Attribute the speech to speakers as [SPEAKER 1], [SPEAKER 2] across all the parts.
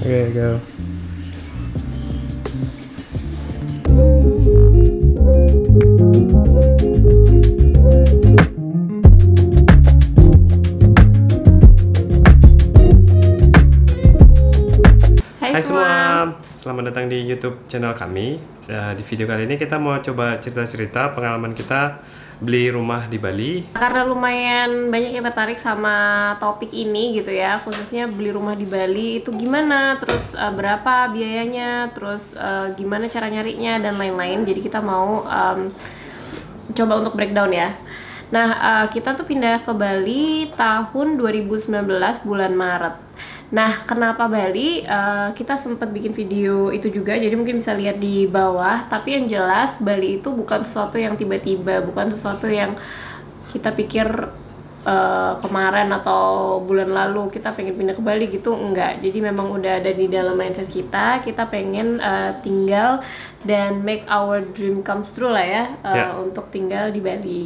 [SPEAKER 1] Okay, go. Hai semua, selamat datang di YouTube channel kami. Di video kali ini kita mau coba cerita-cerita pengalaman kita beli rumah di Bali.
[SPEAKER 2] Karena lumayan banyak yang tertarik sama topik ini gitu ya, khususnya beli rumah di Bali itu gimana, terus berapa biayanya, terus gimana cara nyarinya dan lain-lain. Jadi kita mau coba untuk breakdown ya. Nah, kita tuh pindah ke Bali tahun 2019 bulan Maret. Nah, kenapa Bali? Kita sempat bikin video itu juga, jadi mungkin bisa lihat di bawah. Tapi yang jelas Bali itu bukan sesuatu yang tiba-tiba, bukan sesuatu yang kita pikir kemarin atau bulan lalu kita pengen pindah ke Bali gitu, enggak. Jadi memang udah ada di dalam mindset kita pengen tinggal dan make our dream comes true lah ya, untuk tinggal di Bali.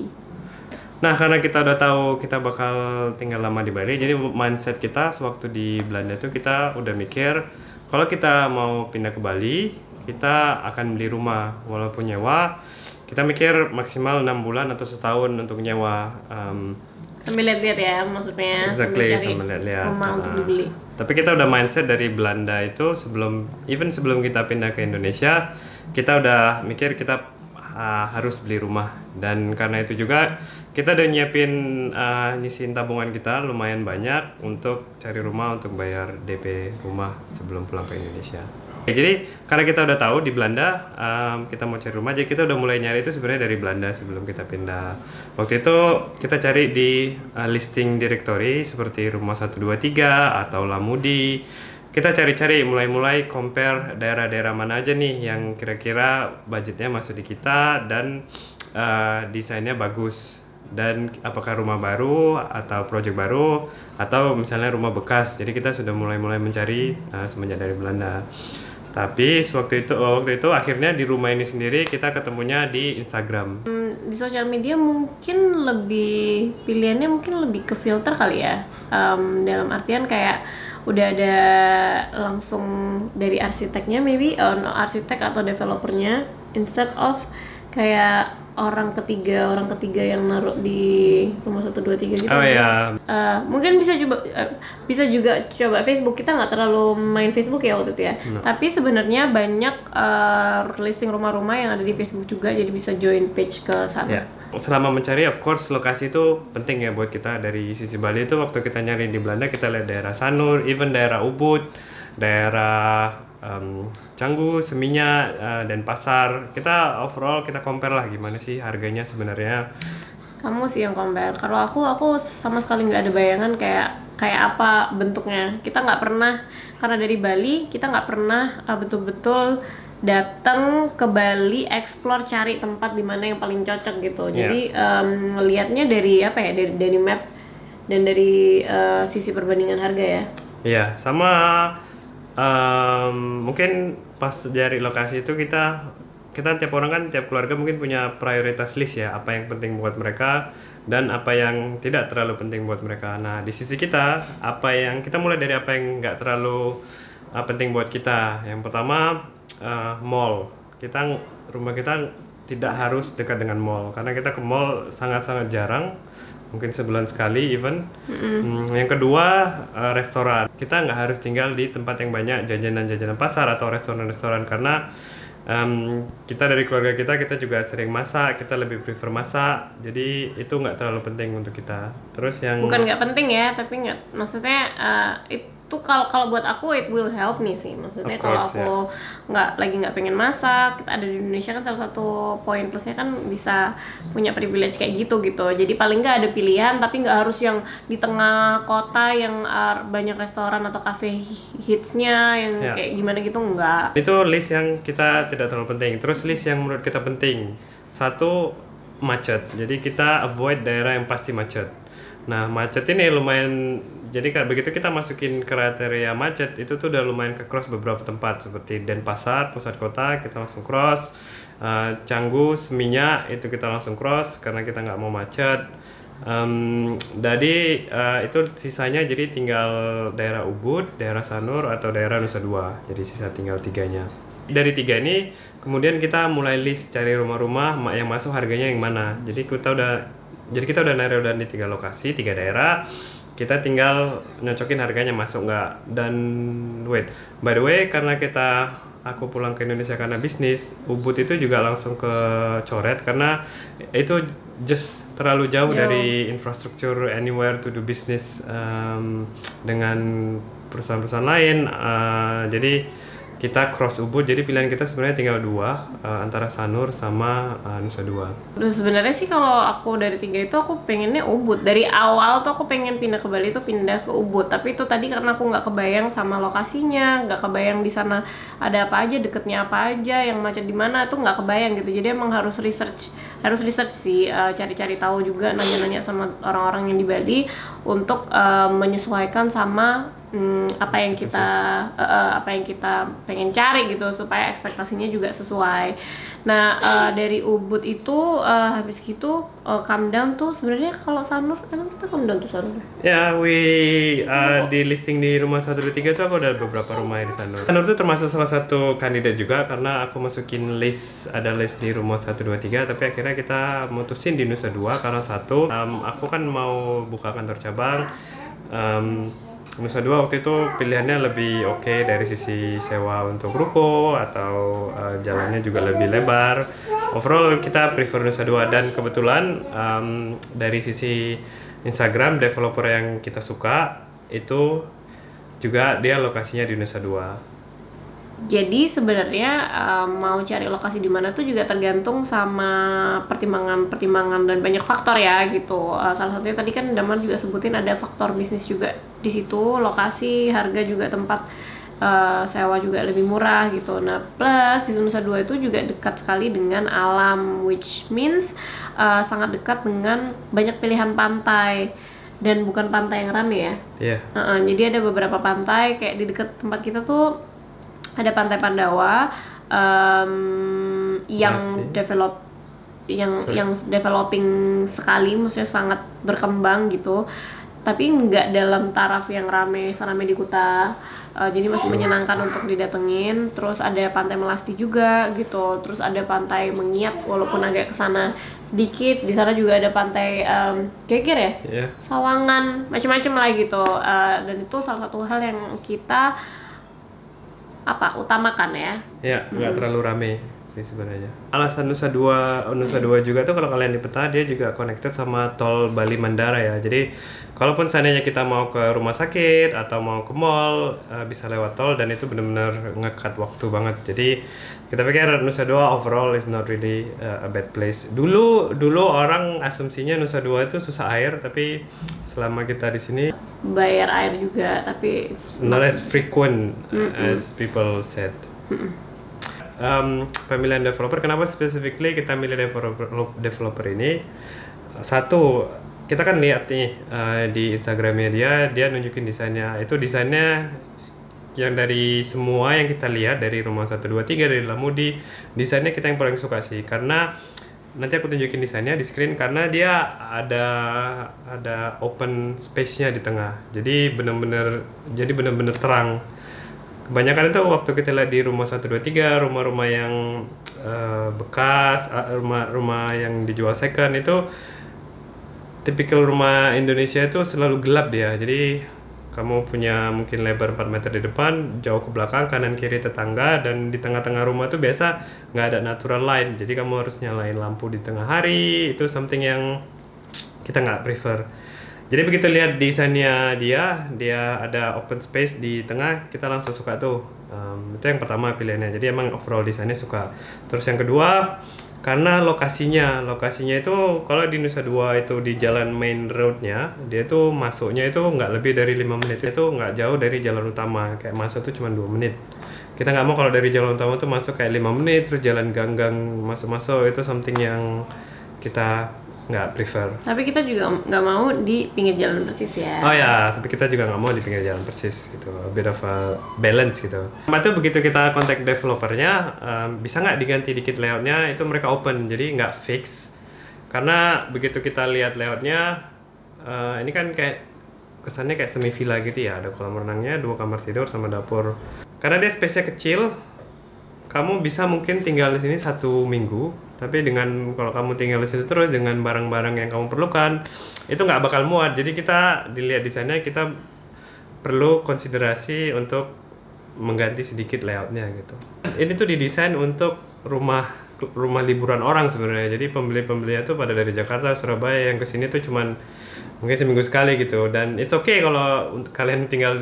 [SPEAKER 1] Nah, karena kita udah tahu kita bakal tinggal lama di Bali, jadi mindset kita sewaktu di Belanda tuh kita udah mikir kalau kita mau pindah ke Bali, kita akan beli rumah walaupun nyewa. Kita mikir maksimal 6 bulan atau setahun untuk nyewa.
[SPEAKER 2] Sambil lihat-lihat ya, maksudnya
[SPEAKER 1] Exactly,
[SPEAKER 2] sambil cari
[SPEAKER 1] lihat-lihat
[SPEAKER 2] rumah untuk dibeli.
[SPEAKER 1] Tapi kita udah mindset dari Belanda itu sebelum kita pindah ke Indonesia, kita udah mikir kita harus beli rumah. Dan karena itu juga kita udah nyisiin tabungan kita lumayan banyak untuk cari rumah, untuk bayar DP rumah sebelum pulang ke Indonesia. Jadi karena kita udah tahu di Belanda kita mau cari rumah, jadi kita udah mulai nyari itu sebenarnya dari Belanda sebelum kita pindah. Waktu itu kita cari di listing directory seperti Rumah 123 atau Lamudi. Kita cari-cari, mulai compare daerah-daerah mana aja nih yang kira-kira budgetnya masuk di kita dan desainnya bagus, dan apakah rumah baru atau project baru atau misalnya rumah bekas. Jadi kita sudah mulai mencari semenjak dari Belanda. Tapi waktu itu akhirnya di rumah ini sendiri kita ketemunya di Instagram.
[SPEAKER 2] Di sosial media mungkin pilihannya lebih ke filter kali ya, dalam artian kayak udah ada langsung dari arsiteknya, maybe arsitek atau developernya, instead of kayak orang ketiga yang naruh di Rumah 123 gitu.
[SPEAKER 1] Oh ya.
[SPEAKER 2] Mungkin bisa juga coba Facebook. Kita nggak terlalu main Facebook ya waktu itu ya. Tapi sebenarnya banyak listing rumah-rumah yang ada di Facebook juga, jadi bisa join page ke sana.
[SPEAKER 1] Yeah. Selama mencari, of course, lokasi itu penting ya buat kita. Dari sisi Bali itu waktu kita nyari di Belanda, kita lihat daerah Sanur, even daerah Ubud, daerah Canggu, Seminyak, dan Pasar. Kita overall kita compare lah gimana sih harganya sebenarnya.
[SPEAKER 2] Kamu sih yang compare. Kalau aku sama sekali nggak ada bayangan kayak apa bentuknya. Kita nggak pernah, karena dari Bali kita nggak pernah betul-betul datang ke Bali, explore, cari tempat di mana yang paling cocok gitu. Jadi ngelihatnya dari apa ya, dari map dan dari sisi perbandingan harga ya.
[SPEAKER 1] Iya, sama mungkin pas dari lokasi itu kita tiap orang kan, tiap keluarga mungkin punya prioritas list ya, apa yang penting buat mereka dan apa yang tidak terlalu penting buat mereka. Nah, di sisi kita kita mulai dari apa yang nggak terlalu penting buat kita. Yang pertama, mall. Rumah kita tidak harus dekat dengan mall, karena kita ke mall sangat-sangat jarang, mungkin sebulan sekali even. Yang kedua, restoran. Kita nggak harus tinggal di tempat yang banyak jajanan pasar atau restoran-restoran, karena kita dari keluarga kita juga sering masak, kita lebih prefer masak, jadi itu nggak terlalu penting untuk kita. Terus yang
[SPEAKER 2] bukan nggak penting ya, tapi nggak, maksudnya itu kalau buat aku it will help me sih, maksudnya kalau aku nggak pengen masak, kita ada di Indonesia kan, salah satu poin plusnya kan bisa punya privilege kayak gitu. Jadi paling nggak ada pilihan, tapi nggak harus yang di tengah kota yang banyak restoran atau cafe hitsnya yang kayak gimana gitu, nggak.
[SPEAKER 1] Itu list yang kita tidak terlalu penting. Terus list yang menurut kita penting, satu, macet. Jadi kita avoid daerah yang pasti macet. Nah, macet ini lumayan, jadi begitu kita masukin kriteria macet, itu tuh udah lumayan ke cross beberapa tempat seperti Denpasar, pusat kota, kita langsung cross. Canggu, Seminyak, itu kita langsung cross karena kita nggak mau macet. Jadi itu sisanya jadi tinggal daerah Ubud, daerah Sanur atau daerah Nusa Dua. Jadi sisa tinggal 3-nya. Dari 3 ini kemudian kita mulai list cari rumah-rumah yang masuk harganya yang mana. Jadi kita udah narrow down di 3 lokasi, 3 daerah. Kita tinggal nyocokin harganya masuk nggak. Dan wait, by the way karena aku pulang ke Indonesia karena bisnis, Ubud itu juga langsung ke coret karena itu just terlalu jauh dari infrastruktur anywhere to do business dengan perusahaan-perusahaan lain. Jadi kita cross Ubud, jadi pilihan kita sebenarnya tinggal 2 antara Sanur sama Nusa Dua.
[SPEAKER 2] Terus sebenarnya sih kalau aku dari 3 itu aku pengennya Ubud. Dari awal tuh aku pengen pindah ke Bali, itu pindah ke Ubud. Tapi itu tadi karena aku nggak kebayang sama lokasinya, nggak kebayang di sana ada apa aja, deketnya apa aja, yang macet di mana, tuh nggak kebayang gitu. Jadi emang harus research sih, cari-cari tahu juga, nanya-nanya sama orang-orang yang di Bali untuk menyesuaikan sama apa yang kita pengen cari gitu, supaya ekspektasinya juga sesuai. Nah dari Ubud itu habis gitu come down tuh sebenarnya kalau Sanur emang kita come down tuh Sanur.
[SPEAKER 1] Ya, di listing di rumah 123 tuh aku ada beberapa rumah di Sanur. Sanur tuh termasuk salah satu kandidat juga karena aku masukin ada list di rumah 123, tapi akhirnya kita mutusin di Nusa Dua karena satu, aku kan mau buka kantor cabang. Nusa Dua waktu itu pilihannya lebih oke dari sisi sewa untuk ruko atau jalannya juga lebih lebar. Overall kita prefer Nusa Dua, dan kebetulan dari sisi Instagram developer yang kita suka itu juga dia lokasinya di Nusa Dua.
[SPEAKER 2] Jadi sebenarnya mau cari lokasi di mana tuh juga tergantung sama pertimbangan dan banyak faktor ya gitu. Salah satunya tadi kan Damar juga sebutin ada faktor bisnis juga di situ, lokasi, harga juga tempat sewa juga lebih murah gitu. Nah plus di Nusa Dua itu juga dekat sekali dengan alam, which means sangat dekat dengan banyak pilihan pantai. Dan bukan pantai yang rame ya.
[SPEAKER 1] Iya.
[SPEAKER 2] Jadi ada beberapa pantai kayak di dekat tempat kita tuh ada Pantai Pandawa yang developing sekali, maksudnya sangat berkembang gitu. Tapi nggak dalam taraf yang serame di Kuta. Jadi masih menyenangkan untuk didatengin. Terus ada Pantai Melasti juga gitu. Terus ada Pantai Mengiak walaupun agak kesana sedikit. Di sana juga ada Pantai Geger ya, Sawangan, macam-macam lah gitu. Dan itu salah satu hal yang kita utamakan ya.
[SPEAKER 1] Ya, nggak terlalu rame sih sebenarnya. Alasan Nusa Dua juga tuh kalau kalian di peta dia juga connected sama tol Bali Mandara ya. Jadi kalaupun seandainya kita mau ke rumah sakit atau mau ke mall bisa lewat tol, dan itu benar-benar nge-cut waktu banget. Jadi kita pikir Nusa Dua overall is not really a bad place. Dulu orang asumsinya Nusa Dua itu susah air, tapi selama kita di sini
[SPEAKER 2] bayar air juga, tapi
[SPEAKER 1] it's not as frequent as people said. Pemilihan developer, kenapa specifically kita milih developer ini? Satu, kita kan lihat nih di Instagramnya dia nunjukin desainnya. Itu desainnya yang dari semua yang kita lihat dari rumah 123, dari Lamudi, desainnya kita yang paling suka sih, karena nanti aku tunjukin desainnya di screen, karena dia ada open space-nya di tengah. Jadi bener-bener terang. Kebanyakan itu waktu kita lihat di rumah 123, rumah-rumah yang bekas, rumah yang dijual second, itu tipikal rumah Indonesia itu selalu gelap dia. Jadi kamu punya mungkin lebar 4 meter di depan, jauh ke belakang, kanan kiri tetangga, dan di tengah-tengah rumah tuh biasa nggak ada natural light. Jadi kamu harus nyalain lampu di tengah hari, itu something yang kita nggak prefer. Jadi begitu lihat desainnya dia ada open space di tengah, kita langsung suka tuh. Itu yang pertama pilihannya. Jadi emang overall desainnya suka. Terus yang kedua, karena lokasinya itu kalau di Nusa Dua itu di jalan main roadnya, dia tuh masuknya itu nggak lebih dari 5 menit. Itu nggak jauh dari jalan utama, kayak masuk tuh cuma 2 menit. Kita nggak mau kalau dari jalan utama tuh masuk kayak 5 menit, terus jalan gang-gang masuk-masuk, itu something yang kita nggak prefer.
[SPEAKER 2] Tapi kita juga nggak mau di pinggir jalan persis ya.
[SPEAKER 1] Oh ya, tapi kita juga nggak mau di pinggir jalan persis gitu. A bit of a balance gitu. Itu begitu kita kontak developernya, bisa nggak diganti dikit layoutnya, itu mereka open, jadi nggak fix. Karena begitu kita lihat layoutnya, ini kan kayak kesannya kayak semi villa gitu ya, ada kolam renangnya, 2 kamar tidur sama dapur. Karena dia space-nya kecil, kamu bisa mungkin tinggal di sini 1 minggu, tapi dengan kalau kamu tinggal di situ terus dengan barang-barang yang kamu perlukan, itu nggak bakal muat. Jadi kita dilihat di sana, kita perlu konsiderasi untuk mengganti sedikit layoutnya gitu. Ini tuh didesain untuk rumah liburan orang sebenarnya. Jadi pembeli-pembelinya tuh pada dari Jakarta, Surabaya yang kesini tuh cuman mungkin seminggu sekali gitu. Dan it's okay kalau untuk kalian tinggal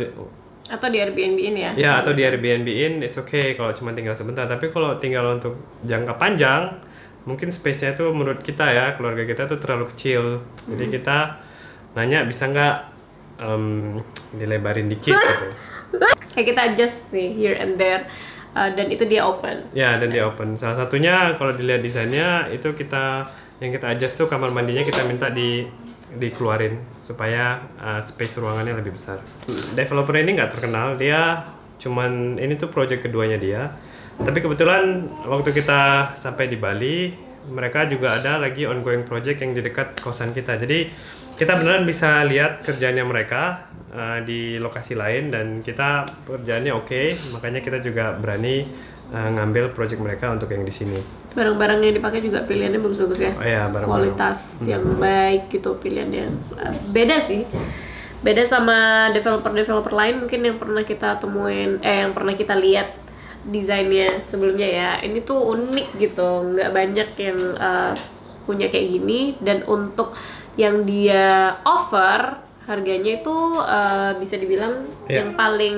[SPEAKER 2] Atau di Airbnb-in ya?
[SPEAKER 1] ya, atau di Airbnb-in, it's okay kalau cuma tinggal sebentar. Tapi kalau tinggal untuk jangka panjang, mungkin space-nya tuh menurut kita ya, keluarga kita tuh terlalu kecil. Jadi kita nanya bisa nggak dilebarin dikit gitu.
[SPEAKER 2] Kayak kita adjust sih here and there, dan itu dia open.
[SPEAKER 1] Ya, dan dia open. Salah satunya kalau dilihat desainnya itu yang kita adjust tuh kamar mandinya kita minta dikeluarin supaya space ruangannya lebih besar. Developer ini nggak terkenal, dia cuman ini tuh project keduanya dia. Tapi kebetulan waktu kita sampai di Bali, mereka juga ada lagi ongoing project yang di dekat kosan kita. Jadi kita beneran bisa lihat kerjaannya mereka di lokasi lain dan kita kerjaannya oke, makanya kita juga berani ngambil project mereka untuk yang di sini.
[SPEAKER 2] Barang-barang yang dipakai juga pilihannya bagus-bagus ya.
[SPEAKER 1] Oh iya, barang-barang.
[SPEAKER 2] Kualitas yang baik gitu pilihannya. Beda sih. Beda sama developer-developer lain mungkin yang pernah kita temuin, yang pernah kita lihat desainnya sebelumnya ya. Ini tuh unik gitu, nggak banyak yang punya kayak gini. Dan untuk yang dia offer, harganya itu bisa dibilang yang paling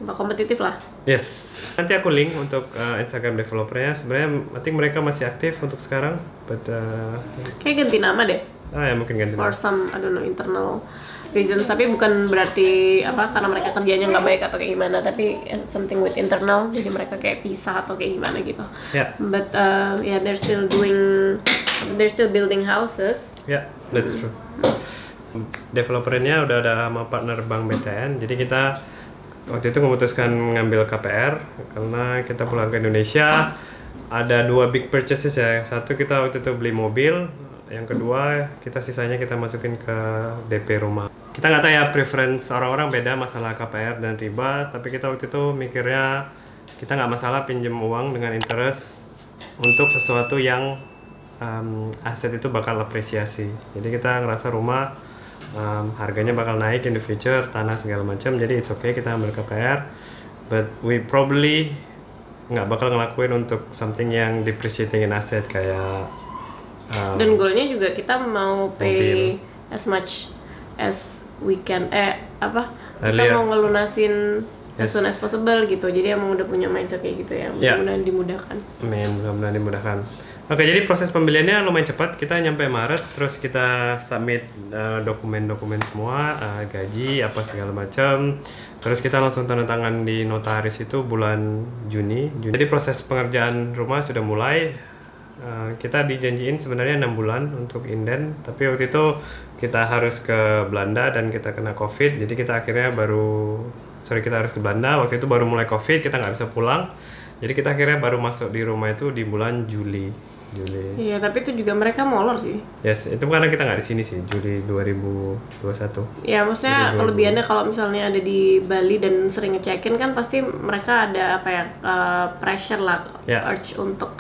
[SPEAKER 2] kompetitif lah.
[SPEAKER 1] Yes, nanti aku link untuk Instagram developernya. Sebenarnya I think mereka masih aktif untuk sekarang, but
[SPEAKER 2] kayak ganti nama deh.
[SPEAKER 1] ya mungkin ganti
[SPEAKER 2] For
[SPEAKER 1] nama.
[SPEAKER 2] some, I don't know, internal reasons. Tapi bukan berarti karena mereka kerjanya nggak baik atau kayak gimana. Tapi something with internal, jadi mereka kayak pisah atau kayak gimana gitu.
[SPEAKER 1] Ya,
[SPEAKER 2] But yeah, they're still building houses.
[SPEAKER 1] ya, that's true. Developernya udah ada sama partner Bank BTN, jadi kita waktu itu memutuskan ngambil KPR karena kita pulang ke Indonesia ada 2 big purchases ya. Yang satu kita waktu itu beli mobil, yang kedua sisanya kita masukin ke DP rumah. Kita nggak tahu ya preference orang-orang beda masalah KPR dan riba, tapi kita waktu itu mikirnya kita nggak masalah pinjem uang dengan interest untuk sesuatu yang aset itu bakal apresiasi. Jadi kita ngerasa rumah harganya bakal naik in the future, tanah segala macam, jadi it's okay kita ambil KPR, but we probably nggak bakal ngelakuin untuk something yang depreciating in asset kayak
[SPEAKER 2] Dan goalnya juga kita mau pay
[SPEAKER 1] mobil.
[SPEAKER 2] as much as we can, kita
[SPEAKER 1] Earlier.
[SPEAKER 2] mau ngelunasin as
[SPEAKER 1] Yes.
[SPEAKER 2] soon as possible gitu. Jadi emang udah punya mindset kayak gitu ya,
[SPEAKER 1] Yeah.
[SPEAKER 2] mudah-mudahan dimudahkan.
[SPEAKER 1] Amin, mudah-mudahan dimudahkan. Oke, jadi proses pembeliannya lumayan cepat. Kita nyampe Maret, terus kita submit dokumen-dokumen semua, gaji, apa segala macam. Terus kita langsung tanda tangan di notaris itu bulan Juni. Jadi proses pengerjaan rumah sudah mulai. Kita dijanjiin sebenarnya 6 bulan untuk inden, tapi waktu itu kita harus ke Belanda dan kita kena COVID. Jadi kita akhirnya kita harus ke Belanda. Waktu itu baru mulai COVID, kita nggak bisa pulang. Jadi kita akhirnya baru masuk di rumah itu di bulan Juli.
[SPEAKER 2] Iya, tapi itu juga mereka molor sih.
[SPEAKER 1] Yes, itu karena kita nggak di sini sih, Juli 2021.
[SPEAKER 2] Ya, maksudnya kelebihannya kalau misalnya ada di Bali dan sering ngecekin kan pasti mereka ada pressure lah,
[SPEAKER 1] Ya.
[SPEAKER 2] urge untuk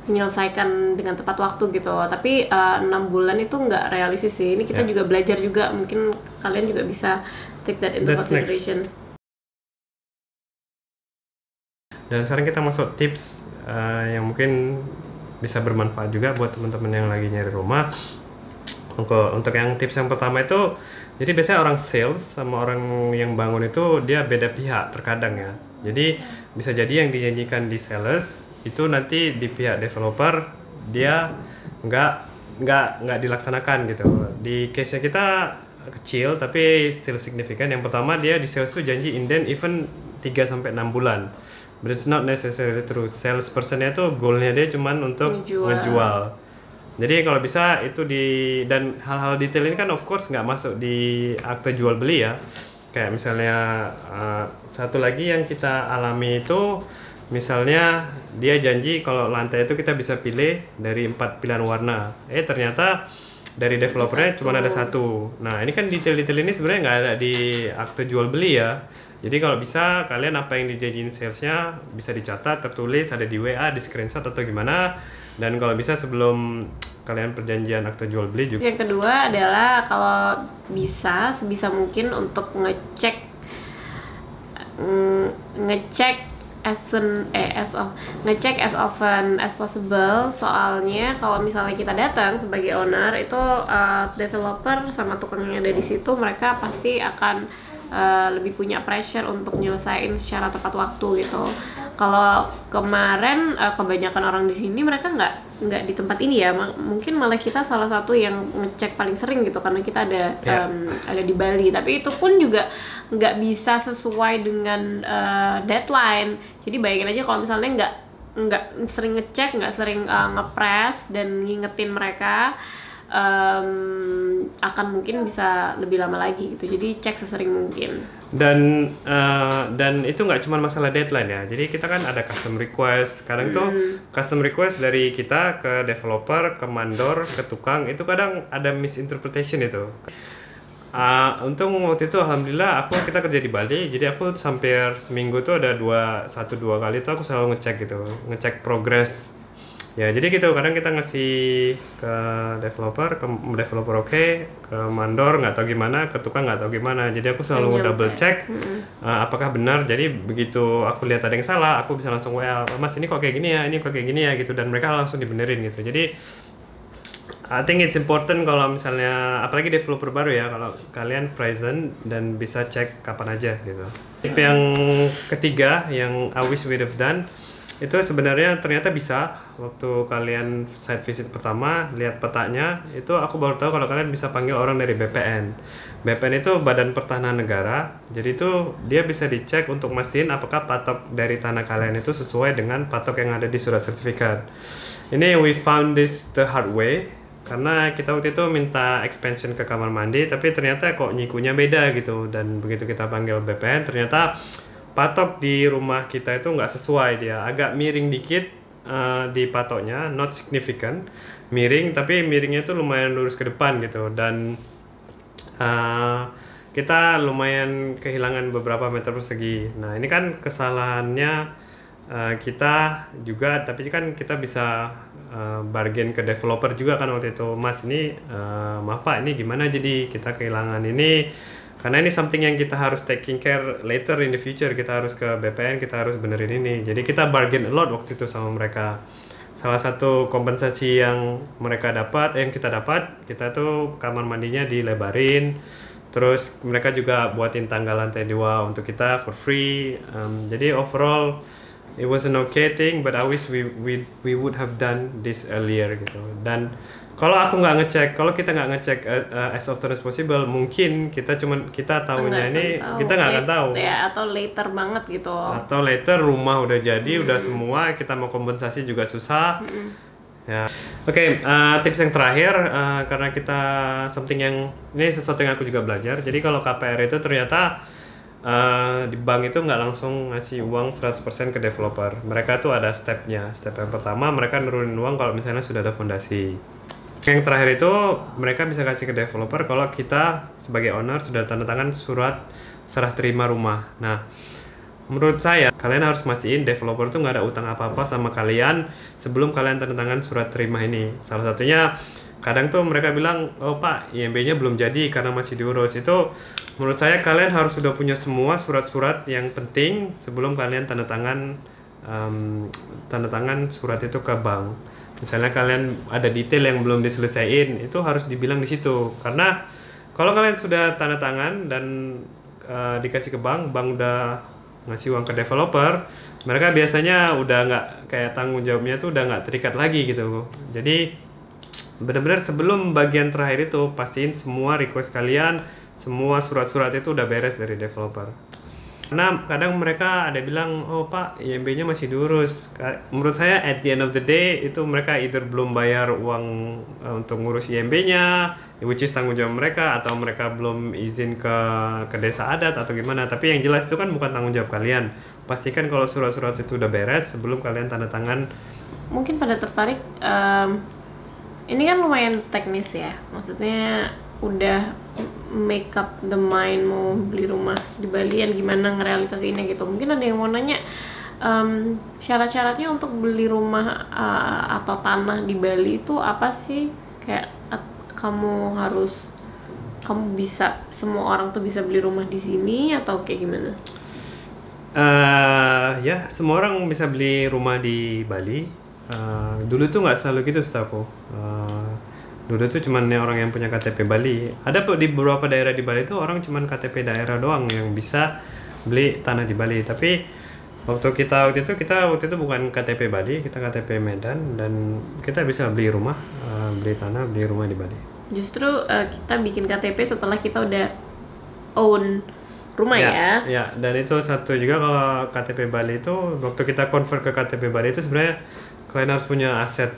[SPEAKER 2] menyelesaikan dengan tepat waktu gitu. Tapi 6 bulan itu nggak realistis sih. Ini kita
[SPEAKER 1] Ya.
[SPEAKER 2] juga belajar juga, mungkin kalian juga bisa take that into
[SPEAKER 1] That's
[SPEAKER 2] consideration.
[SPEAKER 1] Dan sekarang kita masuk tips yang mungkin bisa bermanfaat juga buat teman-teman yang lagi nyari rumah. Untuk yang tips yang pertama itu, jadi biasanya orang sales sama orang yang bangun itu dia beda pihak terkadang ya. Jadi bisa jadi yang dijanjikan di sales itu nanti di pihak developer dia nggak dilaksanakan gitu. Di case-nya kita kecil tapi still signifikan. Yang pertama, dia di sales tuh janji inden even 3-6 bulan. But it's not necessarily true. Salesperson-nya tuh goalnya dia cuman untuk ngejual. Jadi kalau bisa itu dan hal-hal detail ini kan of course nggak masuk di akte jual beli ya. Kayak misalnya satu lagi yang kita alami itu, misalnya dia janji kalau lantai itu kita bisa pilih dari 4 pilihan warna. Ternyata dari developernya cuma ada
[SPEAKER 2] satu.
[SPEAKER 1] satu. Nah, ini kan detail-detail ini sebenarnya nggak ada di akte jual beli ya. Jadi kalau bisa kalian apa yang dijadiin salesnya bisa dicatat, tertulis, ada di WA, di screenshot atau gimana. Dan kalau bisa sebelum kalian perjanjian akte jual beli juga.
[SPEAKER 2] Yang kedua adalah kalau bisa sebisa mungkin untuk ngecek ngecek as often as possible. Soalnya kalau misalnya kita datang sebagai owner itu developer sama tukang yang ada di situ mereka pasti akan lebih punya pressure untuk nyelesain secara tepat waktu gitu. Kalau kemarin kebanyakan orang di sini mereka nggak di tempat ini ya, mungkin malah kita salah satu yang ngecek paling sering gitu karena kita ada di Bali. Tapi itu pun juga nggak bisa sesuai dengan deadline. Jadi bayangin aja kalau misalnya nggak sering ngecek, nggak sering ngepres dan ngingetin mereka, akan mungkin bisa lebih lama lagi gitu. Jadi cek sesering mungkin.
[SPEAKER 1] Dan itu nggak cuma masalah deadline ya. Jadi kita kan ada custom request. Kadang tuh custom request dari kita ke developer, ke mandor, ke tukang itu kadang ada misinterpretation itu. Untung waktu itu alhamdulillah kita kerja di Bali, jadi aku hampir seminggu tuh ada 1-2 kali tuh aku selalu ngecek gitu, ngecek progress. Ya jadi gitu, kadang kita ngasih ke developer oke, ke mandor nggak tahu gimana, ke tukang nggak tahu gimana. Jadi aku selalu double check apakah benar. Jadi begitu aku lihat ada yang salah, aku bisa langsung WA, Mas ini kok kayak gini ya, ini kok kayak gini ya gitu, dan mereka langsung dibenerin gitu. Jadi I think it's important kalau misalnya apalagi developer baru ya, kalau kalian present dan bisa cek kapan aja gitu. Tip yang ketiga yang I wish we'd have done itu sebenarnya ternyata bisa waktu kalian site visit pertama lihat petanya itu aku baru tahu kalau kalian bisa panggil orang dari BPN. BPN itu Badan Pertanahan Negara. Jadi itu dia bisa dicek untuk mastiin apakah patok dari tanah kalian itu sesuai dengan patok yang ada di surat sertifikat. Ini we found this the hard way. Karena kita waktu itu minta expansion ke kamar mandi, tapi ternyata kok nyikunya beda gitu. Dan begitu kita panggil BPN, ternyata patok di rumah kita itu nggak sesuai, dia agak miring dikit di patoknya, not significant, miring, tapi miringnya itu lumayan lurus ke depan gitu. Dan kita lumayan kehilangan beberapa meter persegi. Nah ini kan kesalahannya kita juga, tapi kan kita bisa bargain ke developer juga kan waktu itu, Mas ini maaf Pak, ini gimana jadi kita kehilangan ini, karena ini something yang kita harus taking care later in the future, kita harus ke BPN, kita harus benerin ini. Jadi kita bargain a lot waktu itu sama mereka. Salah satu kompensasi yang mereka dapat, yang kita dapat, kita tuh kamar mandinya dilebarin, terus mereka juga buatin tangga lantai 2 untuk kita for free. Jadi overall it was an okay thing, but I wish we would have done this earlier gitu. Dan kalau aku nggak ngecek, kalau kita nggak ngecek as often as possible, mungkin kita tahunya ini kita nggak akan tahu.
[SPEAKER 2] Ya, atau later banget gitu.
[SPEAKER 1] Atau later rumah udah jadi, udah semua, kita mau kompensasi juga susah. Ya, oke. Tips yang terakhir, karena kita ini sesuatu yang aku juga belajar. Jadi kalau KPR itu ternyata di bank itu nggak langsung ngasih uang 100% ke developer. Mereka tuh ada stepnya. Step yang pertama mereka nurunin uang kalau misalnya sudah ada fondasi. Yang terakhir itu mereka bisa kasih ke developer kalau kita sebagai owner sudah tanda tangan surat serah terima rumah. Nah, menurut saya kalian harus mastiin developer tuh nggak ada utang apa-apa sama kalian sebelum kalian tanda tangan surat terima ini. Salah satunya kadang tuh mereka bilang, oh Pak, IMB-nya belum jadi karena masih diurus. Itu menurut saya kalian harus sudah punya semua surat-surat yang penting sebelum kalian tanda tangan surat itu ke bank. Misalnya kalian ada detail yang belum diselesaikan, itu harus dibilang di situ. Karena kalau kalian sudah tanda tangan dan dikasih ke bank udah ngasih uang ke developer, mereka biasanya udah nggak kayak tanggung jawabnya tuh udah nggak terikat lagi gitu. Jadi benar-benar sebelum bagian terakhir itu pastiin semua request kalian, semua surat-surat itu udah beres dari developer. Karena kadang mereka ada bilang, oh Pak, IMB-nya masih diurus. Menurut saya at the end of the day itu mereka either belum bayar uang untuk ngurus IMB-nya, which is tanggung jawab mereka, atau mereka belum izin ke desa adat atau gimana. Tapi yang jelas itu kan bukan tanggung jawab kalian. Pastikan kalau surat-surat itu udah beres sebelum kalian tanda tangan.
[SPEAKER 2] Mungkin pada tertarik ini kan lumayan teknis ya, maksudnya udah make up the mind mau beli rumah di Bali, gimana ngerealisasiinnya gitu. Mungkin ada yang mau nanya, syarat-syaratnya untuk beli rumah atau tanah di Bali itu apa sih? Kayak kamu bisa, semua orang tuh bisa beli rumah di sini atau kayak gimana?
[SPEAKER 1] Ya, semua orang bisa beli rumah di Bali. Dulu tuh nggak selalu gitu setahu aku. Dulu tuh cuman orang yang punya KTP Bali. Ada di beberapa daerah di Bali tuh orang cuman KTP daerah doang yang bisa beli tanah di Bali. Tapi waktu itu bukan KTP Bali, kita KTP Medan, dan kita bisa beli rumah, beli tanah, beli rumah di Bali.
[SPEAKER 2] Justru kita bikin KTP setelah kita udah own rumah ya.
[SPEAKER 1] Ya, dan itu satu juga, kalau KTP Bali itu waktu kita convert ke KTP Bali itu sebenarnya kalian harus punya aset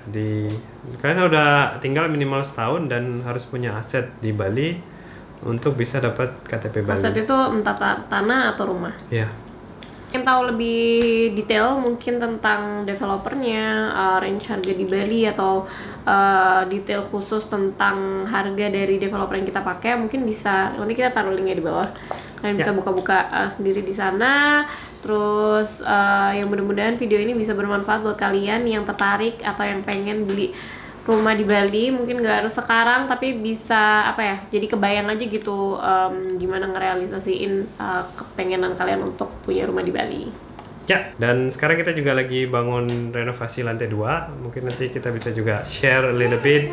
[SPEAKER 1] kalian udah tinggal minimal setahun dan harus punya aset di Bali untuk bisa dapat KTP Bali.
[SPEAKER 2] Aset itu entah tanah atau rumah.
[SPEAKER 1] Iya.
[SPEAKER 2] Ingin tahu lebih detail mungkin tentang developernya, range harga di Bali, atau detail khusus tentang harga dari developer yang kita pakai, mungkin bisa, nanti kita taruh linknya di bawah. Kalian bisa buka-buka sendiri di sana. Terus yang mudah-mudahan video ini bisa bermanfaat buat kalian yang tertarik atau yang pengen beli rumah di Bali. Mungkin nggak harus sekarang, tapi bisa jadi kebayang aja gitu gimana ngerealisasiin kepengenan kalian untuk punya rumah di Bali.
[SPEAKER 1] Ya, dan sekarang kita juga lagi bangun renovasi lantai 2. Mungkin nanti kita bisa juga share a little bit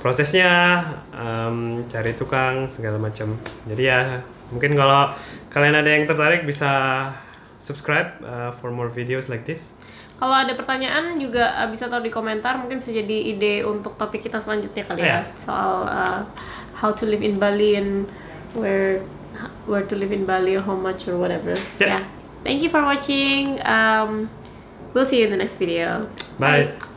[SPEAKER 1] prosesnya, cari tukang segala macam. Jadi ya, mungkin kalau kalian ada yang tertarik bisa subscribe for more videos like this.
[SPEAKER 2] Kalau ada pertanyaan juga bisa taruh di komentar, mungkin bisa jadi ide untuk topik kita selanjutnya kali ya, soal how to live in Bali and where to live in Bali, or how much or whatever. Yeah. Thank you for watching. We'll see you in the next video.
[SPEAKER 1] Bye.